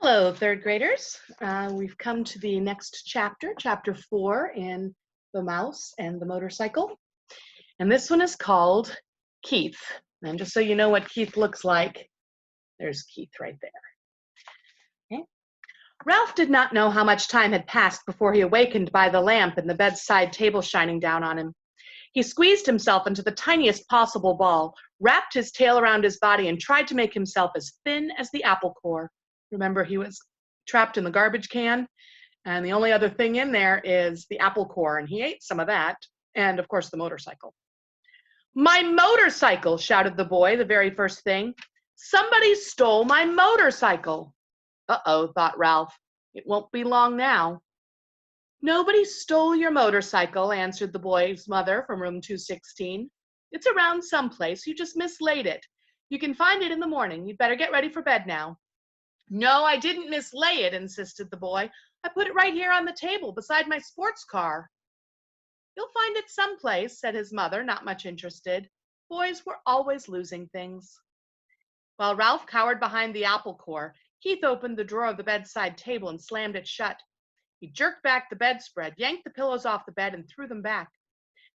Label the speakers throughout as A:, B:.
A: Hello, third graders. We've come to the next chapter, chapter 4 in The Mouse and the Motorcycle. And this one is called Keith. And just so you know what Keith looks like, there's Keith right there. Okay. Ralph did not know how much time had passed before he awakened by the lamp and the bedside table shining down on him. He squeezed himself into the tiniest possible ball, wrapped his tail around his body, and tried to make himself as thin as the apple core. Remember, he was trapped in the garbage can, and the only other thing in there is the apple core, and he ate some of that, and of course the motorcycle. "My motorcycle!" shouted the boy the very first thing. "Somebody stole my motorcycle." "Uh-oh," thought Ralph. "It won't be long now." "Nobody stole your motorcycle," answered the boy's mother from room 216. "It's around someplace. You just mislaid it. You can find it in the morning. You'd better get ready for bed now." "No, I didn't mislay it," insisted the boy. "I put it right here on the table beside my sports car." "You'll find it someplace," said his mother, not much interested. Boys were always losing things. While Ralph cowered behind the apple core, Keith opened the drawer of the bedside table and slammed it shut. He jerked back the bedspread, yanked the pillows off the bed, and threw them back.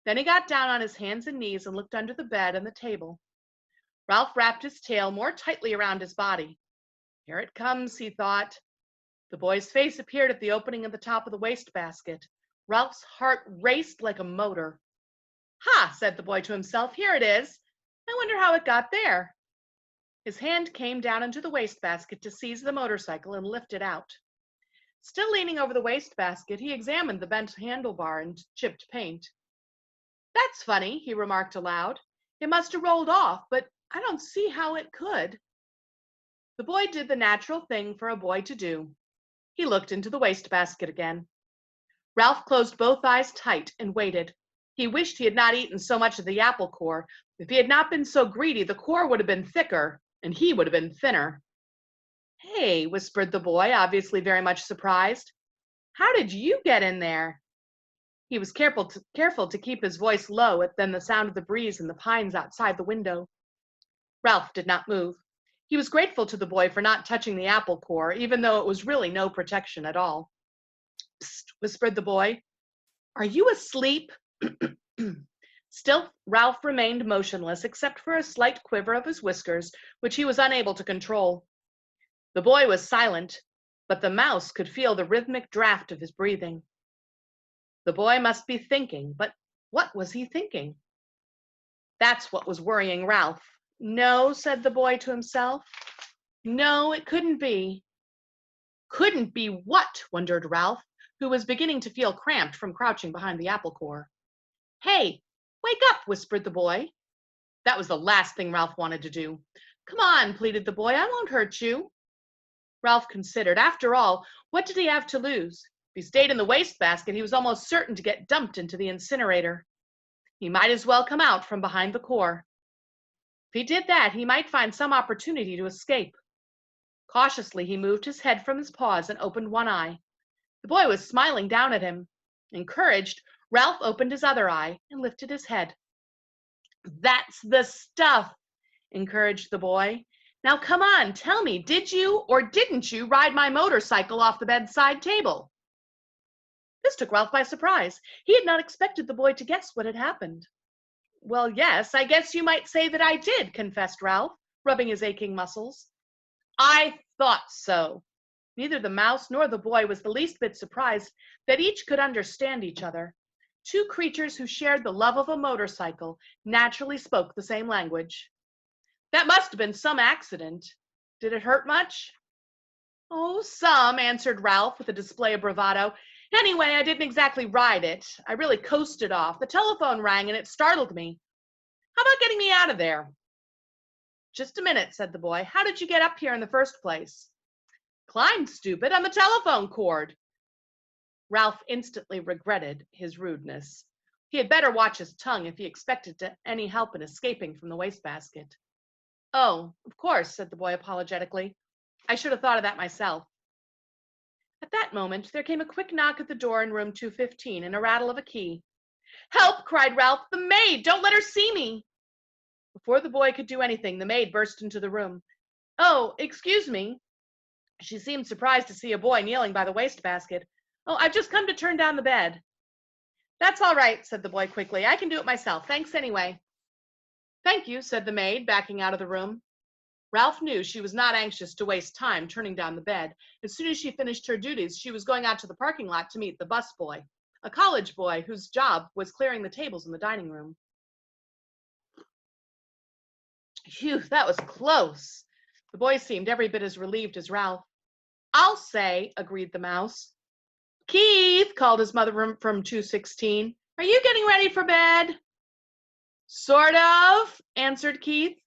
A: Then he got down on his hands and knees and looked under the bed and the table. Ralph wrapped his tail more tightly around his body. "Here it comes," he thought. The boy's face appeared at the opening at the top of the wastebasket. Ralph's heart raced like a motor. "Ha," said the boy to himself, "here it is. I wonder how it got there." His hand came down into the wastebasket to seize the motorcycle and lift it out. Still leaning over the wastebasket, he examined the bent handlebar and chipped paint. "That's funny," he remarked aloud. "It must have rolled off, but I don't see how it could." The boy did the natural thing for a boy to do. He looked into the wastebasket again. Ralph closed both eyes tight and waited. He wished he had not eaten so much of the apple core. If he had not been so greedy, the core would have been thicker, and he would have been thinner. "Hey," whispered the boy, obviously very much surprised. "How did you get in there?" He was careful to keep his voice low than the sound of the breeze in the pines outside the window. Ralph did not move. He was grateful to the boy for not touching the apple core, even though it was really no protection at all. "Psst," whispered the boy. "Are you asleep?" Still, Ralph remained motionless, except for a slight quiver of his whiskers, which he was unable to control. The boy was silent, but the mouse could feel the rhythmic draft of his breathing. The boy must be thinking, but what was he thinking? That's what was worrying Ralph. "No," said the boy to himself. "No, it couldn't be." Couldn't be what? Wondered Ralph, who was beginning to feel cramped from crouching behind the apple core. "Hey, wake up," whispered the boy. That was the last thing Ralph wanted to do. "Come on," pleaded the boy. "I won't hurt you." Ralph considered. After all, what did he have to lose? If he stayed in the wastebasket, he was almost certain to get dumped into the incinerator. He might as well come out from behind the core. If he did that, he might find some opportunity to escape. Cautiously, he moved his head from his paws and opened one eye. The boy was smiling down at him. Encouraged, Ralph opened his other eye and lifted his head. "That's the stuff," encouraged the boy. "Now come on, tell me, did you or didn't you ride my motorcycle off the bedside table?" This took Ralph by surprise. He had not expected the boy to guess what had happened. "Well, yes, I guess you might say that I did," confessed Ralph, rubbing his aching muscles. "I thought so." Neither the mouse nor the boy was the least bit surprised that each could understand each other. Two creatures who shared the love of a motorcycle naturally spoke the same language. "That must have been some accident. Did it hurt much?" "Oh, some," answered Ralph with a display of bravado. "Anyway, I didn't exactly ride it. I really coasted off. The telephone rang and it startled me. How about getting me out of there?" "Just a minute," said the boy. "How did you get up here in the first place?" "Climbed, stupid, on the telephone cord." Ralph instantly regretted his rudeness. He had better watch his tongue if he expected any help in escaping from the wastebasket. "Oh, of course," said the boy apologetically. "I should have thought of that myself." At that moment, there came a quick knock at the door in room 215 and a rattle of a key. "Help!" cried Ralph. "The maid! Don't let her see me!" Before the boy could do anything, the maid burst into the room. "Oh, excuse me." She seemed surprised to see a boy kneeling by the wastebasket. "Oh, I've just come to turn down the bed." "That's all right," said the boy quickly. "I can do it myself. Thanks anyway." "Thank you," said the maid, backing out of the room. Ralph knew she was not anxious to waste time turning down the bed. As soon as she finished her duties, she was going out to the parking lot to meet the bus boy, a college boy whose job was clearing the tables in the dining room. Phew, that was close. The boy seemed every bit as relieved as Ralph. "I'll say," agreed the mouse. "Keith," called his mother from 216, "are you getting ready for bed?" "Sort of," answered Keith.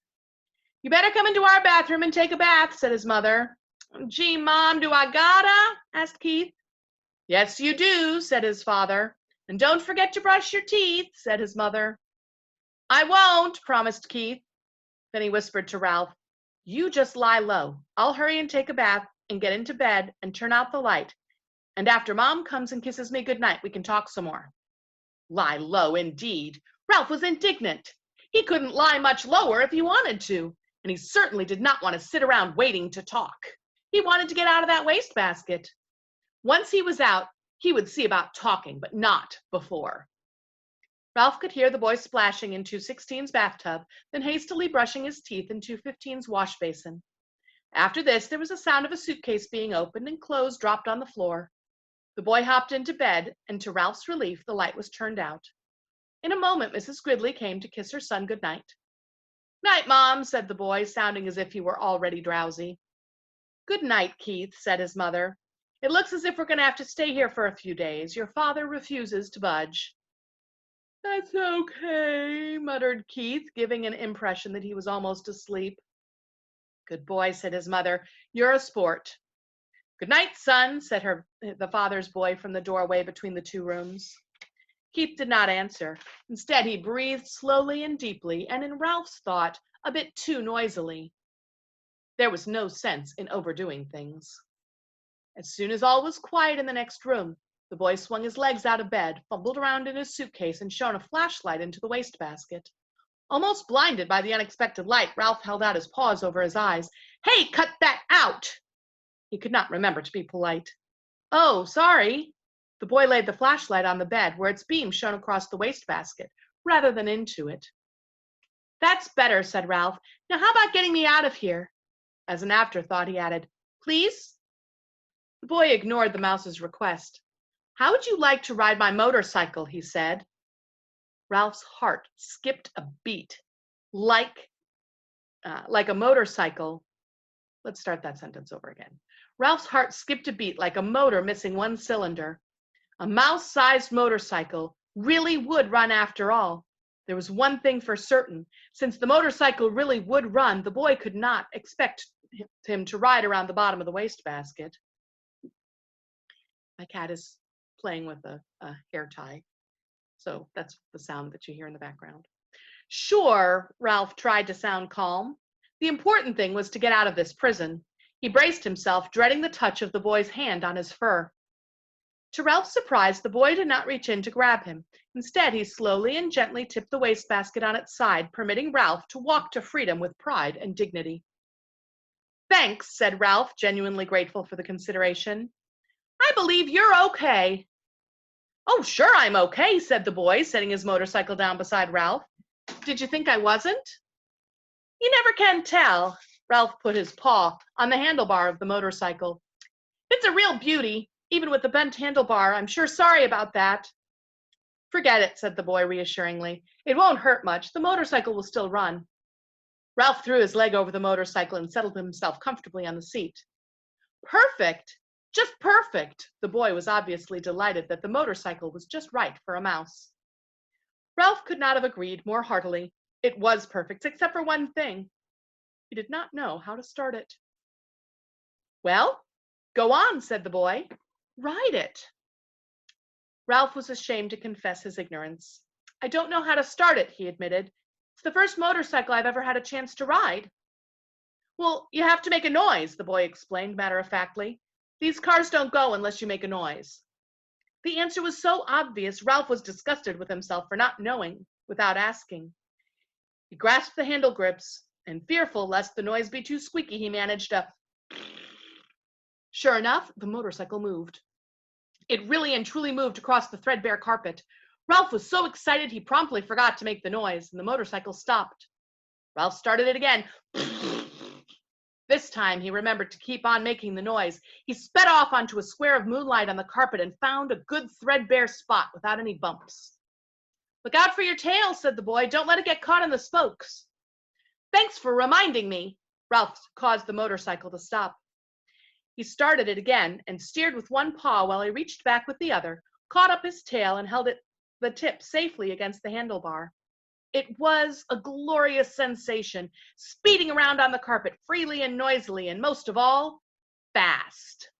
A: "You better come into our bathroom and take a bath," said his mother. "Gee, Mom, do I gotta?" asked Keith. "Yes, you do," said his father. "And don't forget to brush your teeth," said his mother. "I won't," promised Keith. Then he whispered to Ralph, "You just lie low. I'll hurry and take a bath and get into bed and turn out the light. And after Mom comes and kisses me goodnight, we can talk some more." Lie low, indeed. Ralph was indignant. He couldn't lie much lower if he wanted to, and he certainly did not want to sit around waiting to talk. He wanted to get out of that wastebasket. Once he was out, he would see about talking, but not before. Ralph could hear the boy splashing in 216's bathtub, then hastily brushing his teeth in 215's wash basin. After this, there was a sound of a suitcase being opened and clothes dropped on the floor. The boy hopped into bed, and to Ralph's relief, the light was turned out. In a moment, Mrs. Gridley came to kiss her son good night. "Night, Mom," said the boy, sounding as if he were already drowsy. "Good night, Keith," said his mother. "It looks as if we're going to have to stay here for a few days. Your father refuses to budge." "That's okay," muttered Keith, giving an impression that he was almost asleep. "Good boy," said his mother. "You're a sport." "Good night, son," said the father's boy from the doorway between the two rooms. Keith did not answer. Instead, he breathed slowly and deeply, and in Ralph's thought, a bit too noisily. There was no sense in overdoing things. As soon as all was quiet in the next room, the boy swung his legs out of bed, fumbled around in his suitcase, and shone a flashlight into the wastebasket. Almost blinded by the unexpected light, Ralph held out his paws over his eyes. "Hey, cut that out!" He could not remember to be polite. "Oh, sorry." The boy laid the flashlight on the bed, where its beam shone across the wastebasket, rather than into it. "That's better," said Ralph. "Now how about getting me out of here?" As an afterthought, he added, "Please?" The boy ignored the mouse's request. "How would you like to ride my motorcycle?" he said. Ralph's heart skipped a beat. Like a motorcycle. Let's start that sentence over again. Ralph's heart skipped a beat like a motor missing one cylinder. A mouse-sized motorcycle really would run after all. There was one thing for certain. Since the motorcycle really would run, the boy could not expect him to ride around the bottom of the wastebasket. My cat is playing with a hair tie, so that's the sound that you hear in the background. Sure, Ralph tried to sound calm. The important thing was to get out of this prison. He braced himself, dreading the touch of the boy's hand on his fur. To Ralph's surprise, the boy did not reach in to grab him. Instead, he slowly and gently tipped the wastebasket on its side, permitting Ralph to walk to freedom with pride and dignity. "Thanks," said Ralph, genuinely grateful for the consideration. "I believe you're okay." "Oh, sure I'm okay," said the boy, setting his motorcycle down beside Ralph. "Did you think I wasn't?" "You never can tell." Ralph put his paw on the handlebar of the motorcycle. "It's a real beauty, even with the bent handlebar. I'm sure sorry about that." "Forget it," said the boy reassuringly. "It won't hurt much. The motorcycle will still run." Ralph threw his leg over the motorcycle and settled himself comfortably on the seat. "Perfect! Just perfect!" The boy was obviously delighted that the motorcycle was just right for a mouse. Ralph could not have agreed more heartily. It was perfect, except for one thing. He did not know how to start it. "Well, go on," said the boy. "Ride it." Ralph was ashamed to confess his ignorance. "I don't know how to start it," he admitted. "It's the first motorcycle I've ever had a chance to ride." "Well, you have to make a noise," the boy explained matter-of-factly. "These cars don't go unless you make a noise." The answer was so obvious, Ralph was disgusted with himself for not knowing without asking. He grasped the handle grips, and fearful lest the noise be too squeaky, he managed a Sure enough, the motorcycle moved. It really and truly moved across the threadbare carpet. Ralph was so excited he promptly forgot to make the noise, and the motorcycle stopped. Ralph started it again. This time he remembered to keep on making the noise. He sped off onto a square of moonlight on the carpet and found a good threadbare spot without any bumps. "Look out for your tail," said the boy. "Don't let it get caught in the spokes." "Thanks for reminding me." Ralph caused the motorcycle to stop. He started it again and steered with one paw while he reached back with the other, caught up his tail, and held the tip safely against the handlebar. It was a glorious sensation, speeding around on the carpet freely and noisily, and most of all, fast.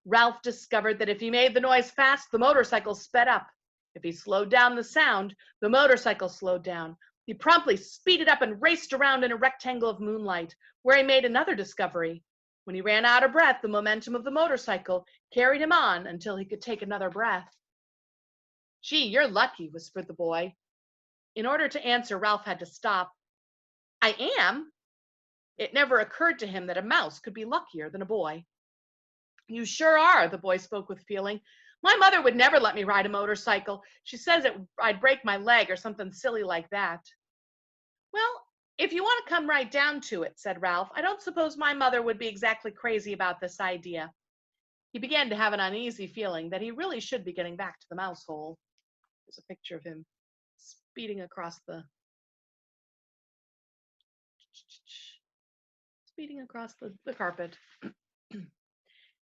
A: Ralph discovered that if he made the noise fast, the motorcycle sped up. If he slowed down the sound, the motorcycle slowed down. He promptly speeded up and raced around in a rectangle of moonlight, where he made another discovery. When he ran out of breath, the momentum of the motorcycle carried him on until he could take another breath. "Gee, you're lucky," whispered the boy. In order to answer, Ralph had to stop. "I am?" It never occurred to him that a mouse could be luckier than a boy. "You sure are," the boy spoke with feeling. "My mother would never let me ride a motorcycle. She says I'd break my leg or something silly like that." "Well, if you want to come right down to it," said Ralph, "I don't suppose my mother would be exactly crazy about this idea." He began to have an uneasy feeling that he really should be getting back to the mouse hole. There's a picture of him speeding across the carpet.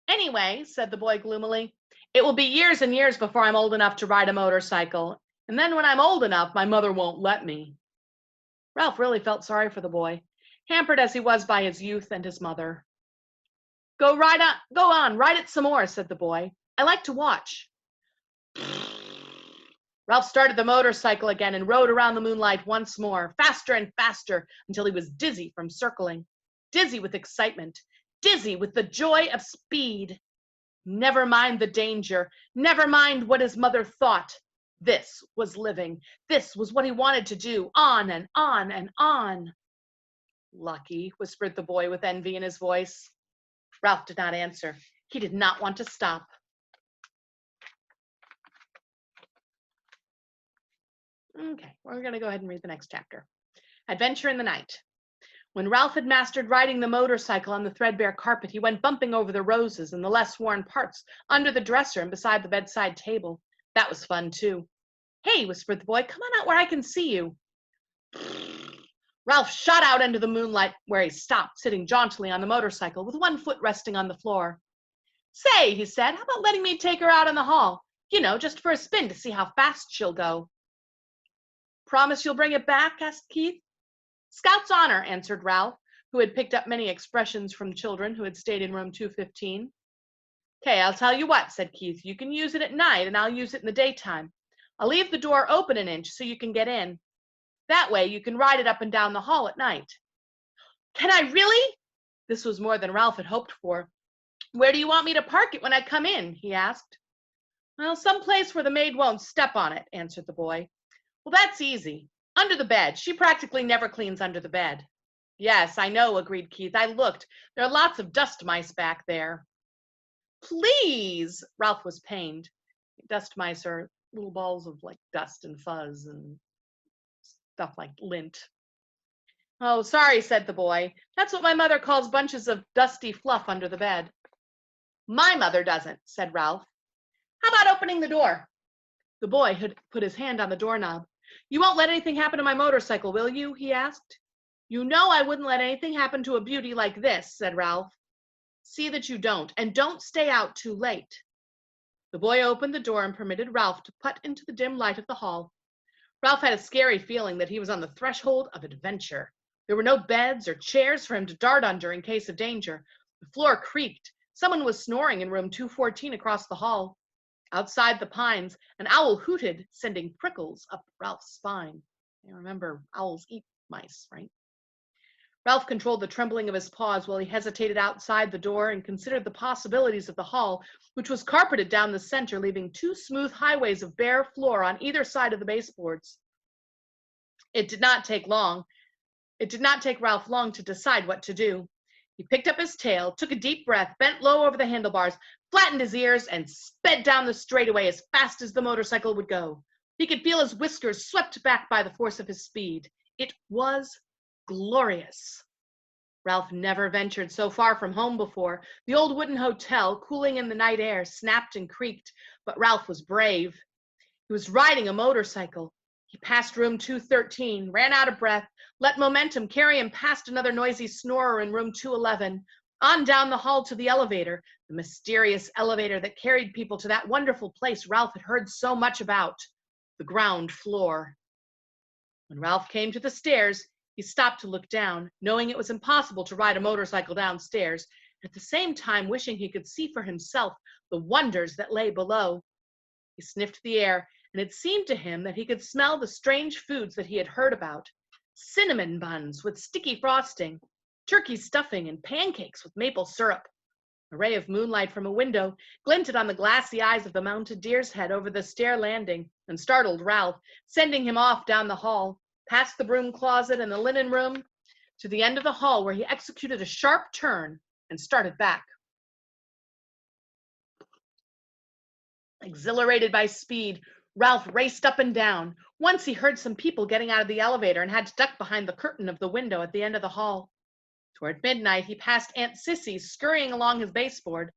A: "Anyway," said the boy gloomily, "it will be years and years before I'm old enough to ride a motorcycle. And then when I'm old enough, my mother won't let me." Ralph really felt sorry for the boy, hampered as he was by his youth and his mother. Go on, ride it some more," said the boy. "I like to watch." Ralph started the motorcycle again and rode around the moonlight once more, faster and faster, until he was dizzy from circling, dizzy with excitement, dizzy with the joy of speed. Never mind the danger, never mind what his mother thought. This was living. This was what he wanted to do, on and on and on. "Lucky," whispered the boy with envy in his voice. Ralph did not answer. He did not want to stop. Okay, we're going to go ahead and read the next chapter. Adventure in the Night. When Ralph had mastered riding the motorcycle on the threadbare carpet, he went bumping over the roses and the less worn parts under the dresser and beside the bedside table. That was fun, too. "Hey," whispered the boy, "come on out where I can see you." Ralph shot out into the moonlight, where he stopped, sitting jauntily on the motorcycle with one foot resting on the floor. "Say," he said, "how about letting me take her out in the hall? You know, just for a spin to see how fast she'll go." "Promise you'll bring it back?" asked Keith. "Scout's honor," answered Ralph, who had picked up many expressions from children who had stayed in room 215. "Okay, I'll tell you what," said Keith. "You can use it at night, and I'll use it in the daytime. I'll leave the door open an inch so you can get in. That way you can ride it up and down the hall at night." "Can I really?" This was more than Ralph had hoped for. "Where do you want me to park it when I come in?" he asked. "Well, some place where the maid won't step on it," answered the boy. "Well, that's easy. Under the bed. She practically never cleans under the bed." "Yes, I know," agreed Keith. "I looked. There are lots of dust mice back there." "Please!" Ralph was pained. Dust mice are little balls of like dust and fuzz and stuff like lint. "Oh, sorry," said the boy. "That's what my mother calls bunches of dusty fluff under the bed." "My mother doesn't," said Ralph. "How about opening the door?" The boy had put his hand on the doorknob. "You won't let anything happen to my motorcycle, will you?" he asked. "You know I wouldn't let anything happen to a beauty like this," said Ralph. "See that you don't, and don't stay out too late." The boy opened the door and permitted Ralph to putt into the dim light of the hall. Ralph had a scary feeling that he was on the threshold of adventure. There were no beds or chairs for him to dart under in case of danger. The floor creaked. Someone was snoring in room 214 across the hall. Outside the pines, an owl hooted, sending prickles up Ralph's spine. You remember, owls eat mice, right? Ralph controlled the trembling of his paws while he hesitated outside the door and considered the possibilities of the hall, which was carpeted down the center, leaving two smooth highways of bare floor on either side of the baseboards. It did not take Ralph long to decide what to do. He picked up his tail, took a deep breath, bent low over the handlebars, flattened his ears, and sped down the straightaway as fast as the motorcycle would go. He could feel his whiskers swept back by the force of his speed. It was glorious. Ralph never ventured so far from home before. The old wooden hotel, cooling in the night air, snapped and creaked, but Ralph was brave. He was riding a motorcycle. He passed room 213, ran out of breath, let momentum carry him past another noisy snorer in room 211, on down the hall to the elevator, the mysterious elevator that carried people to that wonderful place Ralph had heard so much about, the ground floor. When Ralph came to the stairs, he stopped to look down, knowing it was impossible to ride a motorcycle downstairs, at the same time wishing he could see for himself the wonders that lay below. He sniffed the air, and it seemed to him that he could smell the strange foods that he had heard about. Cinnamon buns with sticky frosting, turkey stuffing, and pancakes with maple syrup. A ray of moonlight from a window glinted on the glassy eyes of the mounted deer's head over the stair landing and startled Ralph, sending him off down the hall, past the broom closet and the linen room, to the end of the hall where he executed a sharp turn and started back. Exhilarated by speed, Ralph raced up and down. Once he heard some people getting out of the elevator and had to duck behind the curtain of the window at the end of the hall. Toward midnight, he passed Aunt Sissy scurrying along his baseboard.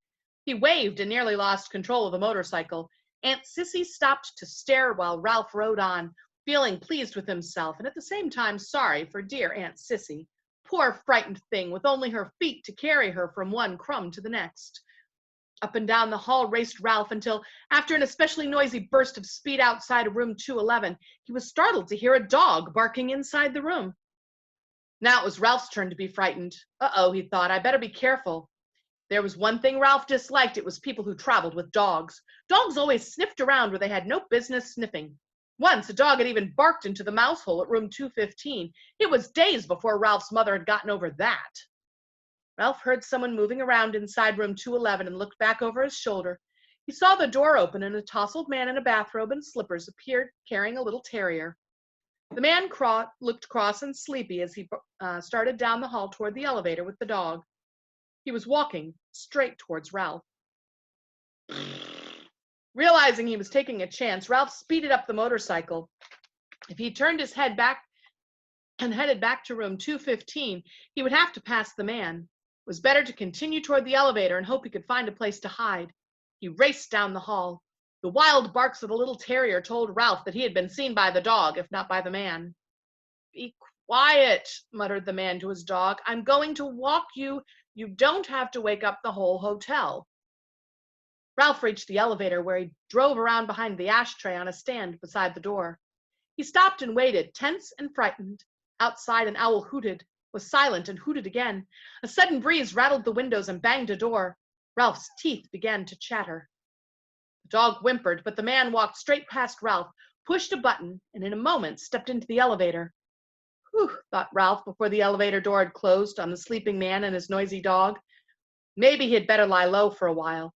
A: He waved and nearly lost control of the motorcycle. Aunt Sissy stopped to stare while Ralph rode on, feeling pleased with himself and at the same time sorry for dear Aunt Sissy. Poor frightened thing, with only her feet to carry her from one crumb to the next. Up and down the hall raced Ralph until, after an especially noisy burst of speed outside of room 211, he was startled to hear a dog barking inside the room. Now it was Ralph's turn to be frightened. Uh-oh, he thought, I better be careful. There was one thing Ralph disliked. It was people who traveled with dogs. Dogs always sniffed around where they had no business sniffing. Once a dog had even barked into the mouse hole at room 215. It was days before Ralph's mother had gotten over that. Ralph heard someone moving around inside room 211 and looked back over his shoulder. He saw the door open and a tousled man in a bathrobe and slippers appeared carrying a little terrier. The man looked cross and sleepy as he started down the hall toward the elevator with the dog. He was walking straight towards Ralph. Realizing he was taking a chance, Ralph speeded up the motorcycle. If he turned his head back and headed back to room 215, he would have to pass the man. It was better to continue toward the elevator and hope he could find a place to hide. He raced down the hall. The wild barks of the little terrier told Ralph that he had been seen by the dog, if not by the man. Be quiet, muttered the man to his dog. I'm going to walk you. You don't have to wake up the whole hotel. Ralph reached the elevator where he drove around behind the ashtray on a stand beside the door. He stopped and waited, tense and frightened. Outside, an owl hooted, was silent, and hooted again. A sudden breeze rattled the windows and banged a door. Ralph's teeth began to chatter. The dog whimpered, but the man walked straight past Ralph, pushed a button, and in a moment stepped into the elevator. Whew, thought Ralph before the elevator door had closed on the sleeping man and his noisy dog. Maybe he had better lie low for a while.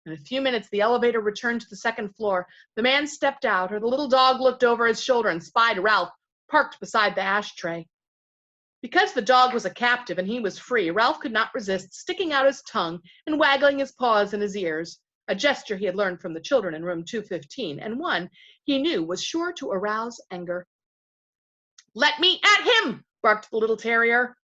A: In a few minutes, the elevator returned to the second floor. The man stepped out, or the little dog looked over his shoulder and spied Ralph, parked beside the ashtray. Because the dog was a captive and he was free, Ralph could not resist sticking out his tongue and waggling his paws in his ears, a gesture he had learned from the children in room 215, and one he knew was sure to arouse anger. Let me at him, barked the little terrier.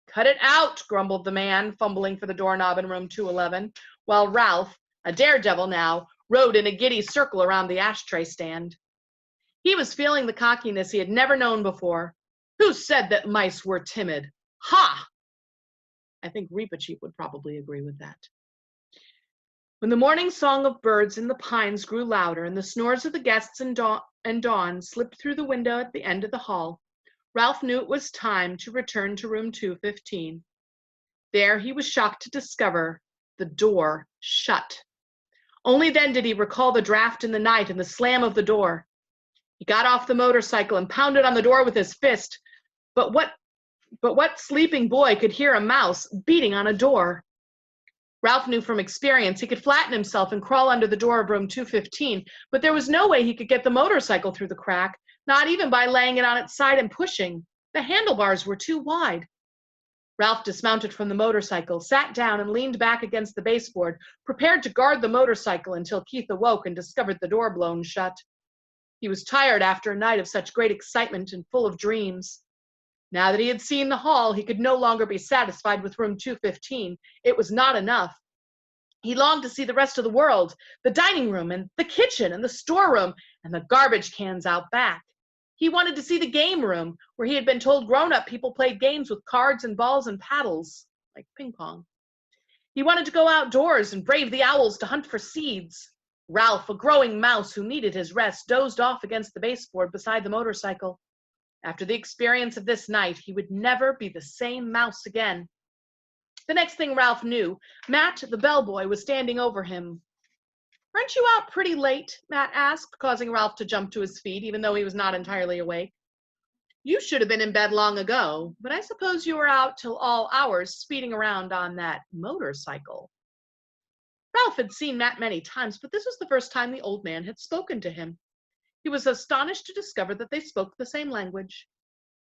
A: Cut it out, grumbled the man, fumbling for the doorknob in room 211, while Ralph, a daredevil now, rode in a giddy circle around the ashtray stand. He was feeling the cockiness he had never known before. Who said that mice were timid? Ha! I think Reepicheep would probably agree with that. When the morning song of birds in the pines grew louder and the snores of the guests and dawn slipped through the window at the end of the hall, Ralph knew it was time to return to room 215. There he was shocked to discover the door shut. Only then did he recall the draft in the night and the slam of the door. He got off the motorcycle and pounded on the door with his fist. But what sleeping boy could hear a mouse beating on a door? Ralph knew from experience he could flatten himself and crawl under the door of room 215, but there was no way he could get the motorcycle through the crack, not even by laying it on its side and pushing. The handlebars were too wide. Ralph dismounted from the motorcycle, sat down, and leaned back against the baseboard, prepared to guard the motorcycle until Keith awoke and discovered the door blown shut. He was tired after a night of such great excitement and full of dreams. Now that he had seen the hall, he could no longer be satisfied with room 215. It was not enough. He longed to see the rest of the world, the dining room and the kitchen and the storeroom and the garbage cans out back. He wanted to see the game room, where he had been told grown-up people played games with cards and balls and paddles, like ping pong. He wanted to go outdoors and brave the owls to hunt for seeds. Ralph, a growing mouse who needed his rest, dozed off against the baseboard beside the motorcycle. After the experience of this night, he would never be the same mouse again. The next thing Ralph knew, Matt, the bellboy, was standing over him. "Aren't you out pretty late?" Matt asked, causing Ralph to jump to his feet, even though he was not entirely awake. "You should have been in bed long ago, but I suppose you were out till all hours speeding around on that motorcycle." Ralph had seen Matt many times, but this was the first time the old man had spoken to him. He was astonished to discover that they spoke the same language.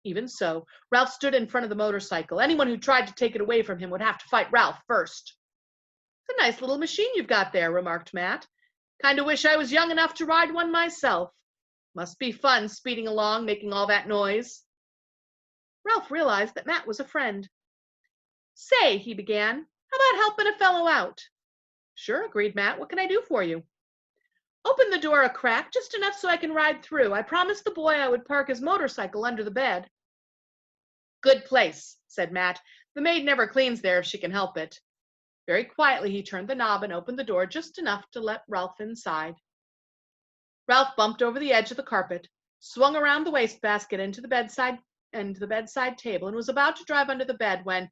A: Even so, Ralph stood in front of the motorcycle. Anyone who tried to take it away from him would have to fight Ralph first. "It's a nice little machine you've got there," remarked Matt. "Kinda wish I was young enough to ride one myself. Must be fun speeding along, making all that noise." Ralph realized that Matt was a friend. "Say," he began, "how about helping a fellow out?" "Sure," agreed Matt. "What can I do for you?" "Open the door a crack, just enough so I can ride through. I promised the boy I would park his motorcycle under the bed." "Good place," said Matt. "The maid never cleans there if she can help it." Very quietly, he turned the knob and opened the door just enough to let Ralph inside. Ralph bumped over the edge of the carpet, swung around the wastebasket into the bedside table, and was about to drive under the bed when,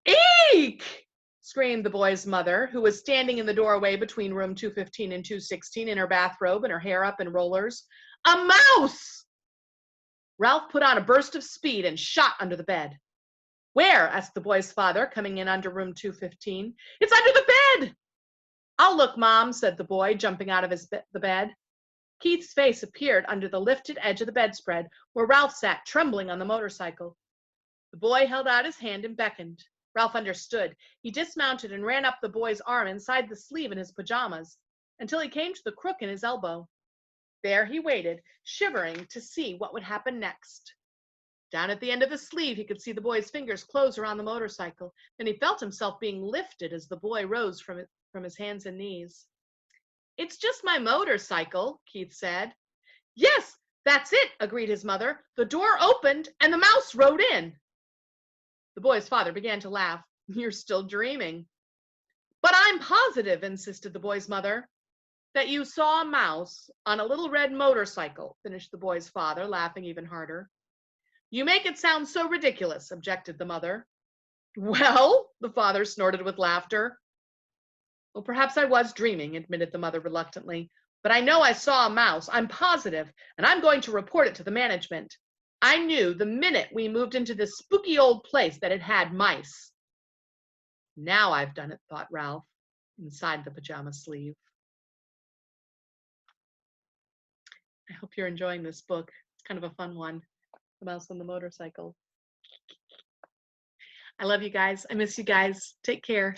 A: "Eek!" screamed the boy's mother, who was standing in the doorway between room 215 and 216 in her bathrobe and her hair up in rollers. "A mouse!" Ralph put on a burst of speed and shot under the bed. "Where?" asked the boy's father, coming in under room 215. "It's under the bed." "I'll look, Mom," said the boy, jumping out of the bed. Keith's face appeared under the lifted edge of the bedspread, where Ralph sat trembling on the motorcycle. The boy held out his hand and beckoned. Ralph understood. He dismounted and ran up the boy's arm inside the sleeve in his pajamas until he came to the crook in his elbow. There he waited, shivering to see what would happen next. Down at the end of the sleeve, he could see the boy's fingers close around the motorcycle. Then he felt himself being lifted as the boy rose from his hands and knees. "It's just my motorcycle," Keith said. "Yes, that's it," agreed his mother. "The door opened and the mouse rode in." The boy's father began to laugh. "You're still dreaming." "But I'm positive," insisted the boy's mother. "That you saw a mouse on a little red motorcycle," finished the boy's father, laughing even harder. "You make it sound so ridiculous," objected the mother. "Well," the father snorted with laughter. "Well, perhaps I was dreaming," admitted the mother reluctantly. "But I know I saw a mouse. I'm positive, and I'm going to report it to the management. I knew the minute we moved into this spooky old place that it had mice." "Now I've done it," thought Ralph, inside the pajama sleeve. I hope you're enjoying this book. It's kind of a fun one, The Mouse on the Motorcycle. I love you guys. I miss you guys. Take care.